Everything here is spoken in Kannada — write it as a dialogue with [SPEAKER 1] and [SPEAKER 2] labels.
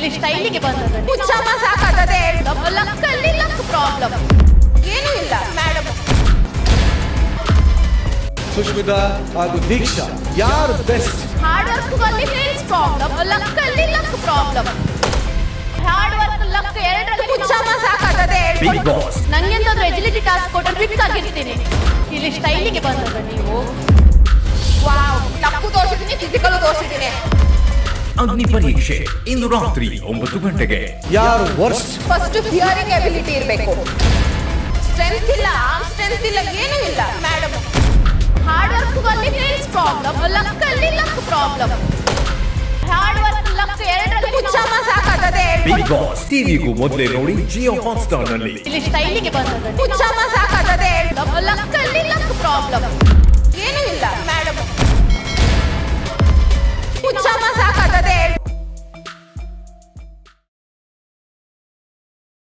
[SPEAKER 1] ಇಲ್ಲಿ ಸ್ಟೈಲಿಗೆ ಬಂದದ್ದು
[SPEAKER 2] ಹುಚ್ಚಮ್ಮ ಸಾಕಾಗದೆ
[SPEAKER 1] ಲಕ್ಕಲ್ಲಿ ಲಕ್ ಪ್ರಾಬ್ಲಮ್
[SPEAKER 2] ಏನೂ ಇಲ್ಲ ಮೇಡಮ್.
[SPEAKER 3] ಸುಷ್ಮಿತಾ ಹಾಗೂ ದೀಕ್ಷಾ ಯಾರು ಬೆಸ್ಟ್?
[SPEAKER 1] ಹಾರ್ಡ್ ವರ್ಕ್ ಅಲ್ಲಿ ಹೇಲ್ಸ್ ಪ್ರಾಬ್ಲಮ್, ಲಕ್ಕಲ್ಲಿ luck problem. Hard work luck ಎರಡರಲ್ಲಿ
[SPEAKER 2] ಹುಚ್ಚಮ್ಮ ಸಾಕಾಗದೆ
[SPEAKER 4] ಬಿಗ್ ಬಾಸ್
[SPEAKER 1] ನಂಗೆಂತಾದ್ರೂ ಎಜಿಲಿಟಿ ಟಾಸ್ಕ್ ಕೊಟ್ಟರೆ ಫಿಕ್ಸ್ ಆಗಿರ್ತೀನಿ. ಇಲ್ಲಿ ಸ್ಟೈಲಿಗೆ ಬಂದದ್ದು ನೀವು.
[SPEAKER 2] ವಾವ್, ಲಕ್ಕು ತೋರಿಸಿದ್ದೀನಿ, ಫಿಸಿಕಲ್ ತೋರಿಸಿದ್ದೀನಿ.
[SPEAKER 4] ಅಗ್ನಿ ಪರೀಕ್ಷೆ ಇಂದು ರಾತ್ರಿ 9 ಗಂಟೆಗೆ.
[SPEAKER 3] ಯಾರು ವರ್ಸ್ಟ್?
[SPEAKER 2] ಫಸ್ಟ್ ಹಿಯರಿಂಗ್ ಎಬಿಲಿಟಿ ಇರಬೇಕು. ಸ್ಟ್ರೆಂತ್ ಇಲ್ಲ, ಸ್ಟ್ರೆಂತ್ ಇಲ್ಲ, ಏನೂ ಇಲ್ಲ ಮೇಡಮ್.
[SPEAKER 1] ಹಾರ್ಡ್ ವರ್ಕ್ ಅಲ್ಲಿ ಹೇಲ್ಸ್ ಪ್ರಾಬ್ಲಮ್, ಲಕ್ಕಲ್ಲಿ luck problem. Hard work luck ಎರಡರಲ್ಲಿ
[SPEAKER 2] ಹುಚ್ಚಮ್ಮ ಸಾಕಾಗದೆ
[SPEAKER 4] ಬಿಗ್ ಬಾಸ್ ಟಿವಿಗೂ ಮೊದಲೇ ನೋಡಿ ಜಿಯೋ ಹಾಟ್ಸ್ಟಾರ್ ನಲ್ಲಿ.
[SPEAKER 1] ಇಲ್ಲಿ ಸ್ಟೈಲಿಗೆ ಬಂದದ್ದು
[SPEAKER 2] ಹುಚ್ಚಮ್ಮ ಸಾಕಾಗದೆ
[SPEAKER 1] ಲಕ್ಕಲ್ಲಿ ಲಕ್ ಪ್ರಾಬ್ಲಮ್.
[SPEAKER 2] ಏನೂ ಇಲ್ಲ ಮೇಡಮ್. ಹುಚ್ಚಮ್ಮ ಸಾಕಾಗದೆ